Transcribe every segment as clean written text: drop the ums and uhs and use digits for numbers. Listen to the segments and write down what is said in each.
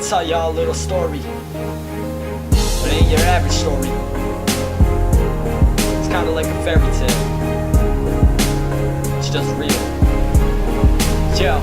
tell y'all a little story. It ain't your average story. It's kinda like a fairy tale. It's just real. Yo.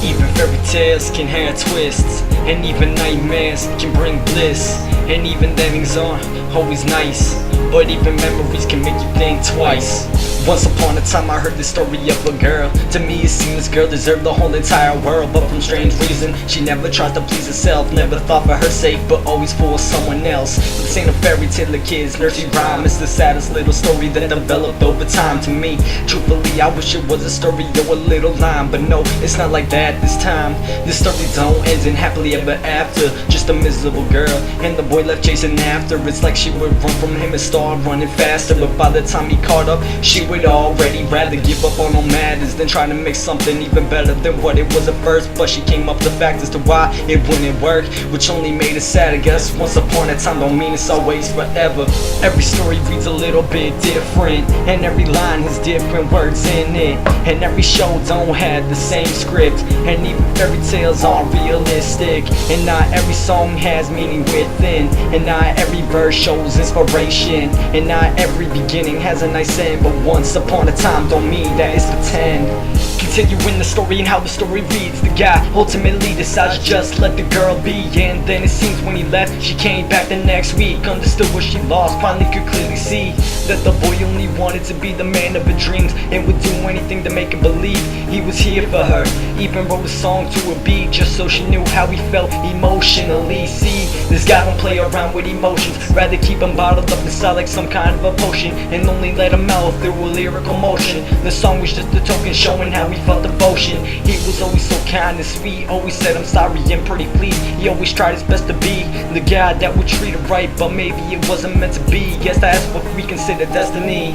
Even fairy tales can have twists, and even nightmares can bring bliss, and even endings aren't always nice, but even memories can make you think twice. Once upon a time I heard the story of a girl. To me it seemed this girl deserved the whole entire world, but from strange reason she never tried to please herself. Never thought for her sake, but always for someone else. This ain't a fairy tale, a kid's nursery rhyme. It's the saddest little story that developed over time. To me, truthfully, I wish it was a story or a little line, but no, it's not like that this time. This story don't end in happily ever after. Just a miserable girl and the boy left chasing after. It's like she would run from him and start running faster, but by the time he caught up, she would already rather give up on all matters than trying to make something even better than what it was at first. But she came up with the fact as to why it wouldn't work, which only made it sad. I guess once upon a time don't mean it's always forever. Every story reads a little bit different, and every line has different words in it, and every show don't have the same script, and even fairy tales aren't realistic, and not every song has meaning within, and not every verse shows inspiration, and not every beginning has a nice end. But once upon a time don't mean that it's pretend. Continuing the story and how the story reads, the guy ultimately decides to just let the girl be, and then it seems when he left she came back the next week. Understood what she lost, finally could clearly see that the boy only wanted to be the man of her dreams, and would do anything to make her believe he was here for her. Even wrote a song to a beat just so she knew how he felt emotionally. See, this guy don't play around with emotions, rather keep them bottled up inside like some kind of a potion, and only let them out through a lyrical motion. The song was just a token showing how he felt devotion. He was always so kind and sweet, always said I'm sorry and pretty please. He always tried his best to be the guy that would treat her right, but maybe it wasn't meant to be. Guess that's what we consider destiny.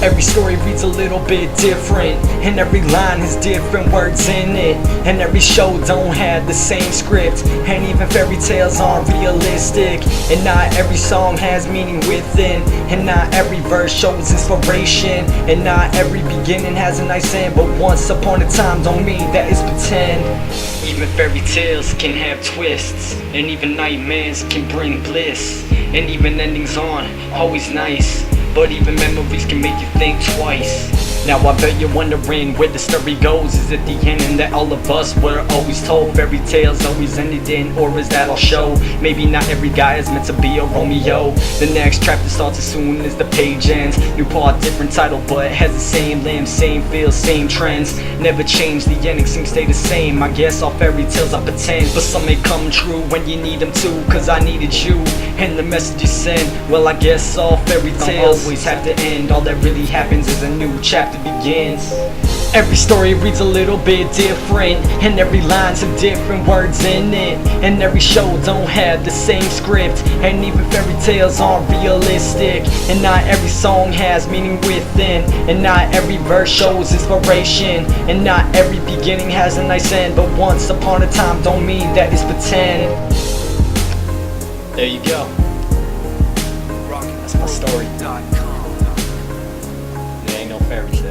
Every story reads a little bit different, and every line has different words in it, and every show don't have the same script, and even fairy tales aren't realistic, and not every song has meaning within, and not every verse shows inspiration, and not every beginning has a nice end. But once upon a time don't mean that it's pretend. Even fairy tales can have twists, and even nightmares can bring bliss, and even endings aren't always nice, but even memories can make you think twice. Now I bet you're wondering where the story goes. Is it the ending that all of us were always told? Fairy tales always ended in, or is that all show? Maybe not every guy is meant to be a Romeo. The next chapter starts as soon as the page ends. New part, different title, but it has the same limbs, same feels, same trends. Never change, the ending seems to stay the same. I guess all fairy tales are pretend, but some may come true when you need them too. Cause I needed you, and the message you send. Well, I guess all fairy tales always have to end. All that really happens is a new chapter begins. Every story reads a little bit different, and every line's have different words in it, and every show don't have the same script, and even fairy tales aren't realistic, and not every song has meaning within, and not every verse shows inspiration, and not every beginning has a nice end. But once upon a time don't mean that it's pretend. There you go. That's my story. There ain't no fairy tale.